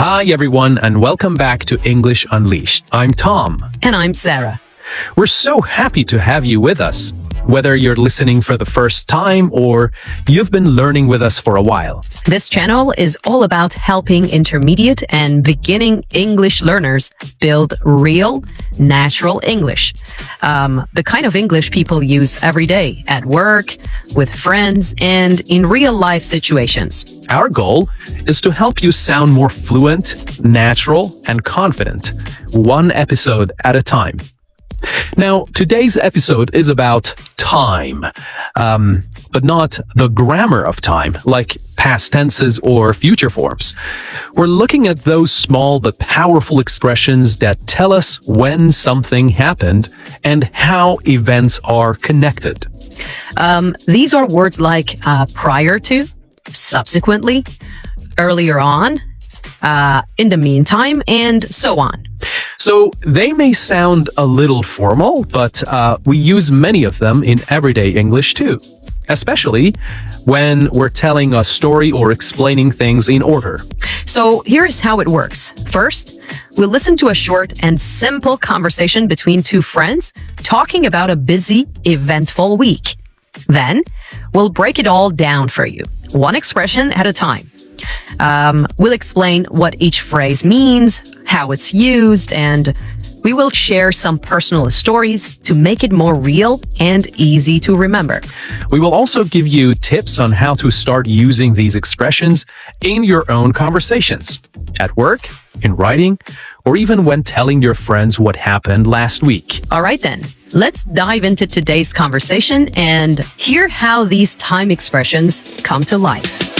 Hi, everyone, and welcome back to English Unleashed. I'm Tom. And I'm Sarah. We're so happy to have you with us. Whether you're listening for the first time or you've been learning with us for a while. This channel is all about helping intermediate and beginning English learners build real, natural English. The kind of English people use every day at work, with friends, and in real life situations. Our goal is to help you sound more fluent, natural, and confident, one episode at a time. Now, today's episode is about time, but not the grammar of time, like past tenses or future forms. We're looking at those small but powerful expressions that tell us when something happened and how events are connected. These are words like prior to, subsequently, earlier on, in the meantime, and so on. So they may sound a little formal, but we use many of them in everyday English too, especially when we're telling a story or explaining things in order. So here's how it works. First, we'll listen to a short and simple conversation between two friends talking about a busy, eventful week. Then, we'll break it all down for you, one expression at a time. We'll explain what each phrase means, how it's used, and we will share some personal stories to make it more real and easy to remember. We will also give you tips on how to start using these expressions in your own conversations, at work, in writing, or even when telling your friends what happened last week. All right then, let's dive into today's conversation and hear how these time expressions come to life.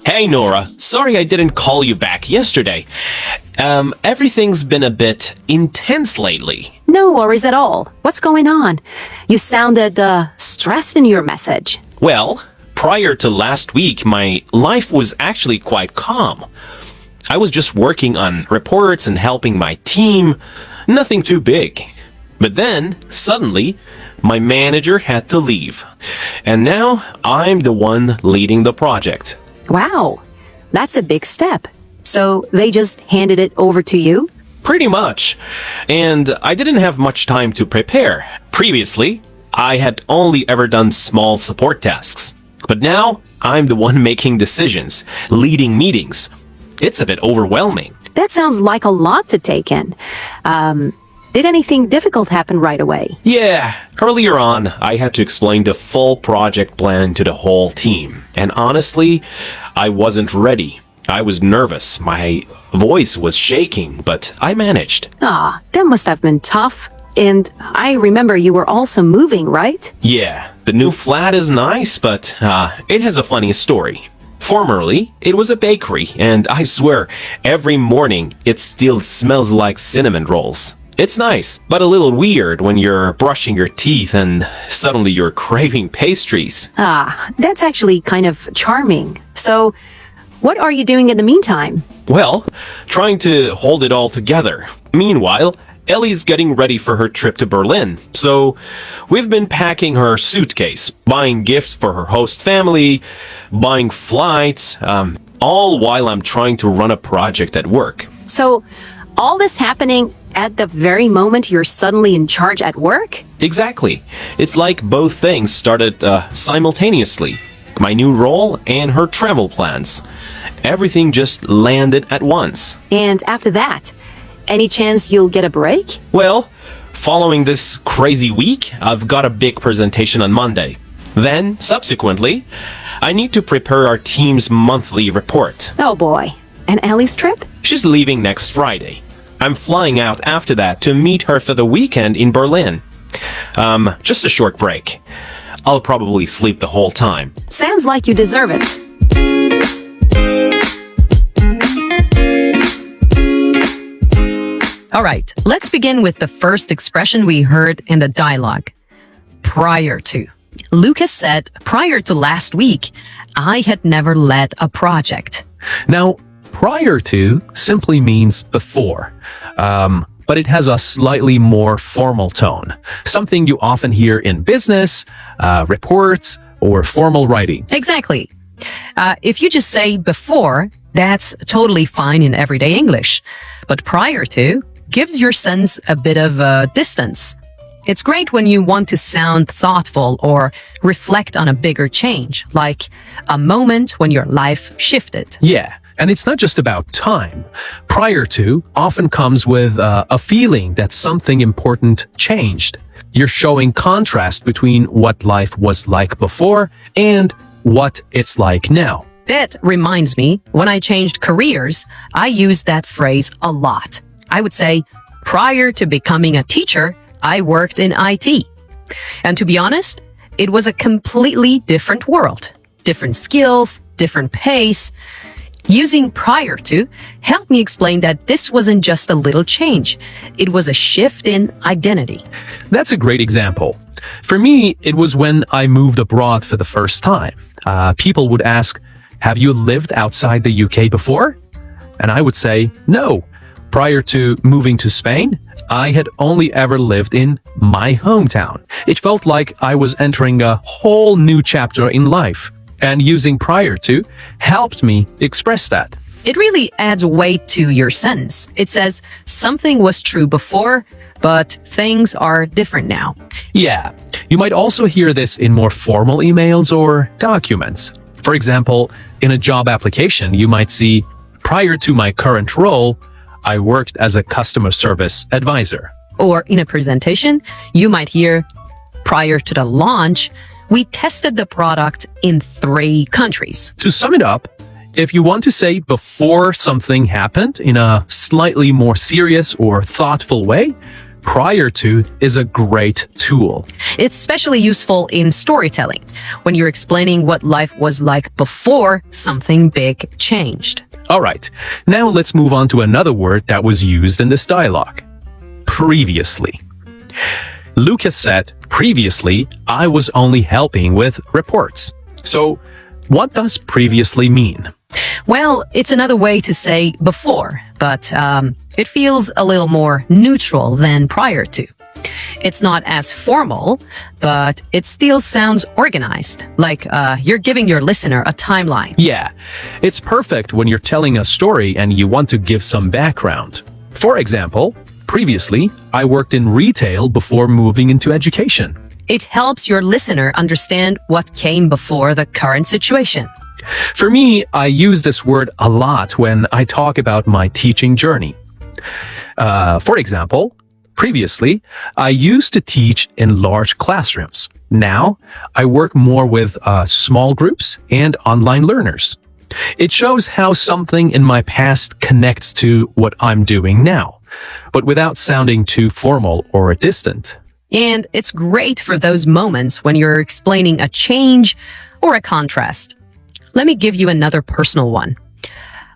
Hey Nora, sorry I didn't call you back yesterday. Everything's been a bit intense lately. No worries at all. What's going on? You sounded stressed in your message. Well, prior to last week, my life was actually quite calm. I was just working on reports and helping my team. Nothing too big. But then, suddenly, my manager had to leave. And now, I'm the one leading the project. Wow, that's a big step. So they just handed it over to you? Pretty much. And I didn't have much time to prepare. Previously, I had only ever done small support tasks. But now, I'm the one making decisions, leading meetings. It's a bit overwhelming. That sounds like a lot to take in. Did anything difficult happen right away? Yeah, earlier on, I had to explain the full project plan to the whole team. And honestly, I wasn't ready. I was nervous. My voice was shaking, but I managed. That must have been tough. And I remember you were also moving, right? Yeah, the new flat is nice, but it has a funny story. Formerly, it was a bakery, and I swear, every morning, it still smells like cinnamon rolls. It's nice, but a little weird when you're brushing your teeth and suddenly you're craving pastries. That's actually kind of charming. So, what are you doing in the meantime? Well, trying to hold it all together. Meanwhile, Ellie's getting ready for her trip to Berlin. So, we've been packing her suitcase, buying gifts for her host family, buying flights, all while I'm trying to run a project at work. So, all this happening at the very moment you're suddenly in charge at work? Exactly. It's like both things started simultaneously. My new role and her travel plans. Everything just landed at once. And after that, any chance you'll get a break? Well, following this crazy week, I've got a big presentation on Monday. Then, subsequently, I need to prepare our team's monthly report. Oh boy. And Ellie's trip? She's leaving next Friday. I'm flying out after that to meet her for the weekend in Berlin. Just a short break. I'll probably sleep the whole time. Sounds like you deserve it. All right, let's begin with the first expression we heard in the dialogue. Prior to. Lucas said, prior to last week, I had never led a project. Now, prior to simply means before. But but it has a slightly more formal tone, something you often hear in business, reports, or formal writing. Exactly. If you just say before, that's totally fine in everyday English. But prior to gives your sense a bit of distance. It's great when you want to sound thoughtful or reflect on a bigger change, like a moment when your life shifted. Yeah, and it's not just about time. Prior to often comes with a feeling that something important changed. You're showing contrast between what life was like before and what it's like now. That reminds me, when I changed careers, I used that phrase a lot. I would say, prior to becoming a teacher, I worked in IT. And to be honest, it was a completely different world. Different skills, different pace. Using prior to helped me explain that this wasn't just a little change. It was a shift in identity. That's a great example. For me, it was when I moved abroad for the first time. People would ask, have you lived outside the UK before? And I would say, no. Prior to moving to Spain, I had only ever lived in my hometown. It felt like I was entering a whole new chapter in life, and using prior to helped me express that. It really adds weight to your sentence. It says something was true before, but things are different now. Yeah, you might also hear this in more formal emails or documents. For example, in a job application, you might see, prior to my current role, I worked as a customer service advisor. Or in a presentation, you might hear, prior to the launch, we tested the product in 3 countries. To sum it up, if you want to say before something happened in a slightly more serious or thoughtful way, prior to is a great tool. It's especially useful in storytelling, when you're explaining what life was like before something big changed. All right, now let's move on to another word that was used in this dialogue. Previously. Lucas said, previously, I was only helping with reports. So, what does previously mean? Well, it's another way to say before, but it feels a little more neutral than prior to. It's not as formal, but it still sounds organized, like you're giving your listener a timeline. Yeah, it's perfect when you're telling a story and you want to give some background. For example, previously, I worked in retail before moving into education. It helps your listener understand what came before the current situation. For me, I use this word a lot when I talk about my teaching journey. For example, previously, I used to teach in large classrooms. Now, I work more with small groups and online learners. It shows how something in my past connects to what I'm doing now, but without sounding too formal or distant. And it's great for those moments when you're explaining a change or a contrast. Let me give you another personal one.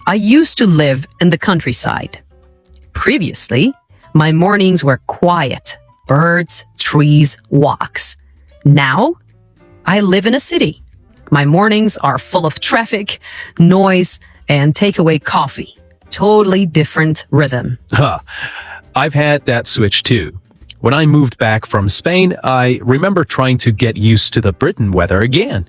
I used to live in the countryside. Previously, my mornings were quiet. Birds, trees, walks. Now, I live in a city. My mornings are full of traffic, noise, and takeaway coffee. Totally different rhythm. I've had that switch too. When I moved back from Spain, I remember trying to get used to the Britain weather again.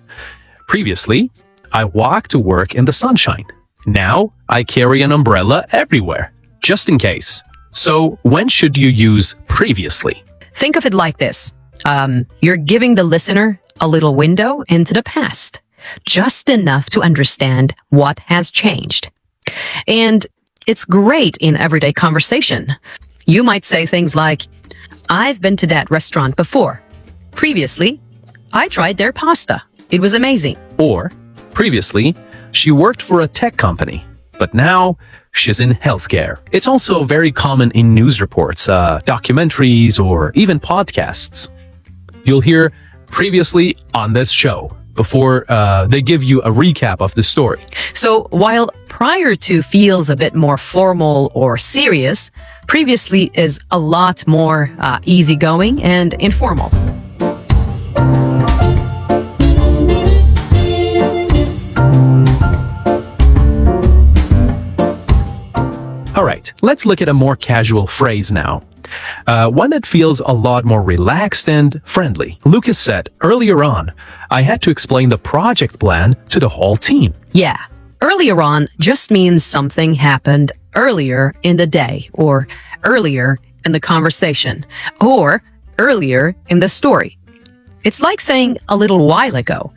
Previously, I walk to work in the sunshine. Now, I carry an umbrella everywhere, just in case. So, when should you use previously? Think of it like this. You're giving the listener a little window into the past, just enough to understand what has changed. And it's great in everyday conversation. You might say things like, I've been to that restaurant before. Previously, I tried their pasta. It was amazing. Or, previously, she worked for a tech company, but now she's in healthcare. It's also very common in news reports, documentaries, or even podcasts. You'll hear previously on this show before they give you a recap of the story. So while prior to feels a bit more formal or serious, previously is a lot more easygoing and informal. All right, Let's look at a more casual phrase now. One that feels a lot more relaxed and friendly. Lucas said, earlier on, I had to explain the project plan to the whole team. Yeah. Earlier on just means something happened earlier in the day, or earlier in the conversation, or earlier in the story. It's like saying a little while ago,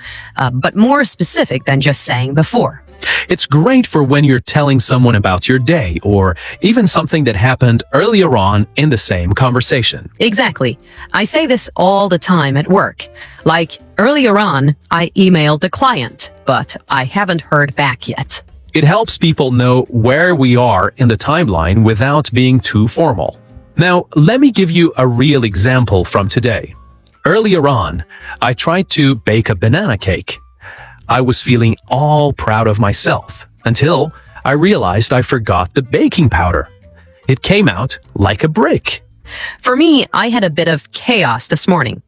but more specific than just saying before. It's great for when you're telling someone about your day, or even something that happened earlier on in the same conversation. Exactly. I say this all the time at work. Like, earlier on, I emailed the client, but I haven't heard back yet. It helps people know where we are in the timeline without being too formal. Now, let me give you a real example from today. Earlier on, I tried to bake a banana cake. I was feeling all proud of myself until I realized I forgot the baking powder. It came out like a brick. For me, I had a bit of chaos this morning.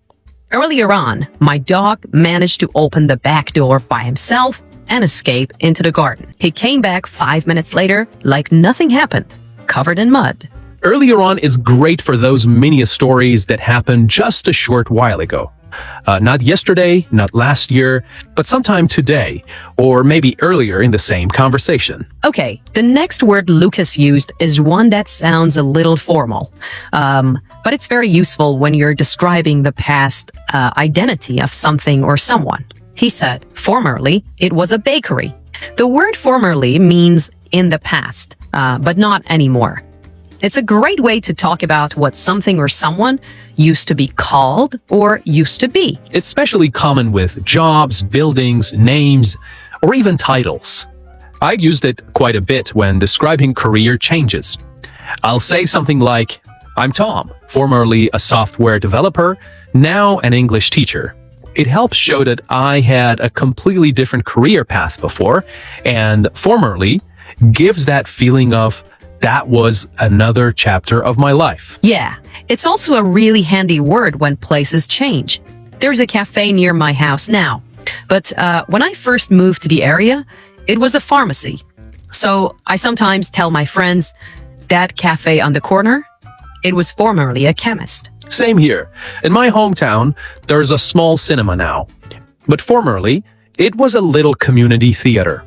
Earlier on, my dog managed to open the back door by himself and escape into the garden. He came back 5 minutes later like nothing happened, covered in mud. Earlier on is great for those mini stories that happened just a short while ago. Not yesterday, not last year, but sometime today, or maybe earlier in the same conversation. Okay, the next word Lucas used is one that sounds a little formal, but it's very useful when you're describing the past identity of something or someone. He said, formerly, it was a bakery. The word formerly means in the past, but not anymore. It's a great way to talk about what something or someone used to be called or used to be. It's especially common with jobs, buildings, names, or even titles. I used it quite a bit when describing career changes. I'll say something like, I'm Tom, formerly a software developer, now an English teacher. It helps show that I had a completely different career path before, and formerly gives that feeling of that was another chapter of my life. Yeah, it's also a really handy word when places change. There's a cafe near my house now, but when I first moved to the area, it was a pharmacy. So I sometimes tell my friends, that cafe on the corner, it was formerly a chemist. Same here. In my hometown, there's a small cinema now, but formerly, it was a little community theater.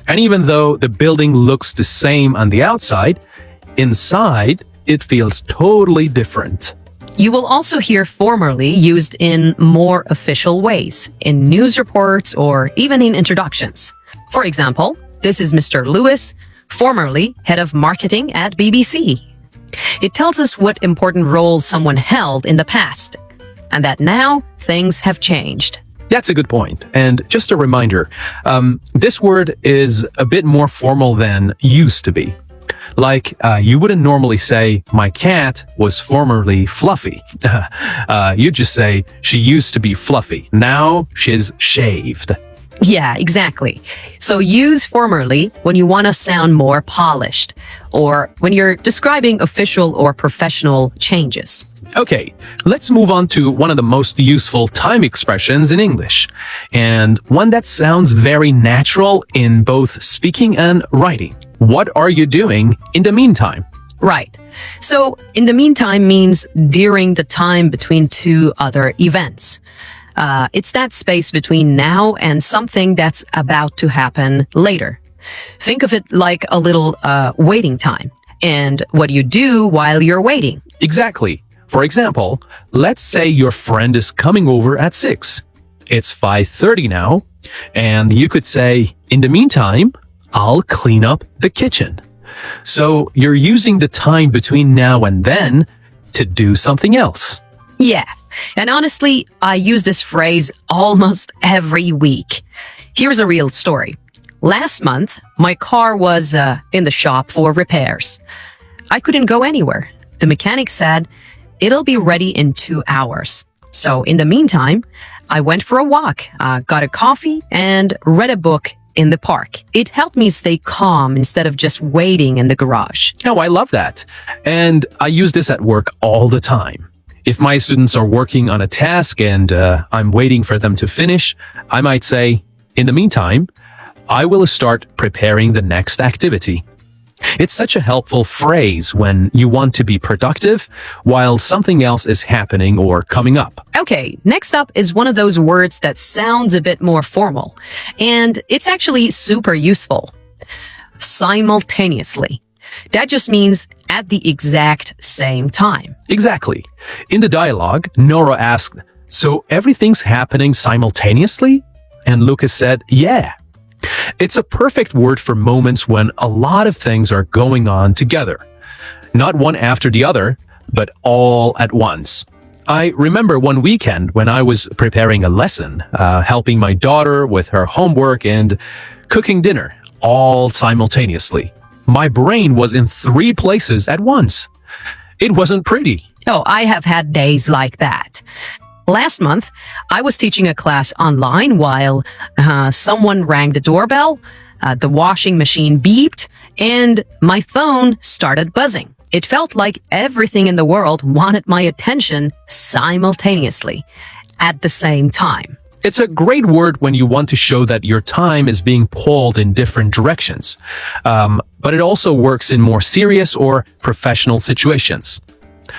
And even though the building looks the same on the outside, inside, it feels totally different. You will also hear formerly used in more official ways, in news reports or even in introductions. For example, this is Mr. Lewis, formerly head of marketing at BBC. It tells us what important roles someone held in the past, and that now things have changed. That's a good point. And just a reminder, this word is a bit more formal than used to be. Like, you wouldn't normally say, my cat was formerly fluffy. You'd just say, she used to be fluffy. Now she's shaved. Yeah, exactly. So use formerly when you want to sound more polished, or when you're describing official or professional changes. Okay, let's move on to one of the most useful time expressions in English, and one that sounds very natural in both speaking and writing. What are you doing in the meantime? Right. So, in the meantime means during the time between two other events. It's that space between now and something that's about to happen later. Think of it like a little waiting time, and what you do while you're waiting. Exactly. For example, let's say your friend is coming over at 6. It's 5:30 now, and you could say, in the meantime, I'll clean up the kitchen. So you're using the time between now and then to do something else. Yeah, and honestly, I use this phrase almost every week. Here's a real story. Last month, my car was in the shop for repairs. I couldn't go anywhere. The mechanic said, it'll be ready in 2 hours. So in the meantime, I went for a walk, got a coffee, and read a book in the park. It helped me stay calm instead of just waiting in the garage. Oh, I love that. And I use this at work all the time. If my students are working on a task and I'm waiting for them to finish, I might say, in the meantime, I will start preparing the next activity. It's such a helpful phrase when you want to be productive while something else is happening or coming up. Okay, next up is one of those words that sounds a bit more formal, and it's actually super useful. Simultaneously. That just means at the exact same time. Exactly. In the dialogue, Nora asked, "So everything's happening simultaneously?" And Lucas said, "Yeah." It's a perfect word for moments when a lot of things are going on together. Not one after the other, but all at once. I remember one weekend when I was preparing a lesson, helping my daughter with her homework and cooking dinner, all simultaneously. My brain was in 3 places at once. It wasn't pretty. Oh, I have had days like that. Last month, I was teaching a class online while someone rang the doorbell, the washing machine beeped, and my phone started buzzing. It felt like everything in the world wanted my attention simultaneously, at the same time. It's a great word when you want to show that your time is being pulled in different directions. But it also works in more serious or professional situations.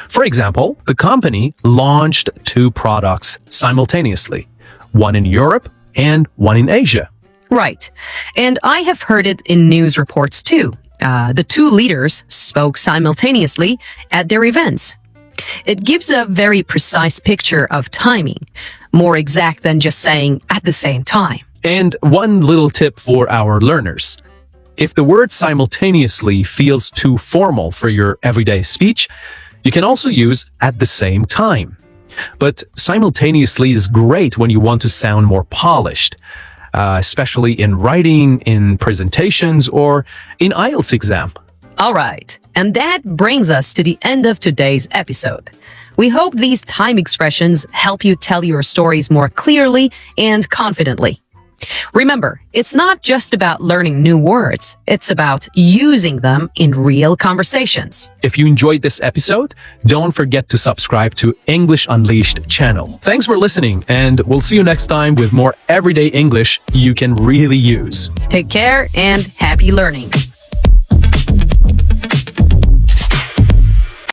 For example, the company launched 2 products simultaneously, one in Europe and one in Asia. Right. And I have heard it in news reports too. The 2 leaders spoke simultaneously at their events. It gives a very precise picture of timing, more exact than just saying at the same time. And one little tip for our learners. If the word simultaneously feels too formal for your everyday speech, you can also use at the same time. But simultaneously is great when you want to sound more polished, especially in writing, in presentations, or in IELTS exam. All right. And that brings us to the end of today's episode. We hope these time expressions help you tell your stories more clearly and confidently. Remember, it's not just about learning new words. It's about using them in real conversations. If you enjoyed this episode, don't forget to subscribe to English Unleashed channel. Thanks for listening, and we'll see you next time with more everyday English you can really use. Take care and happy learning.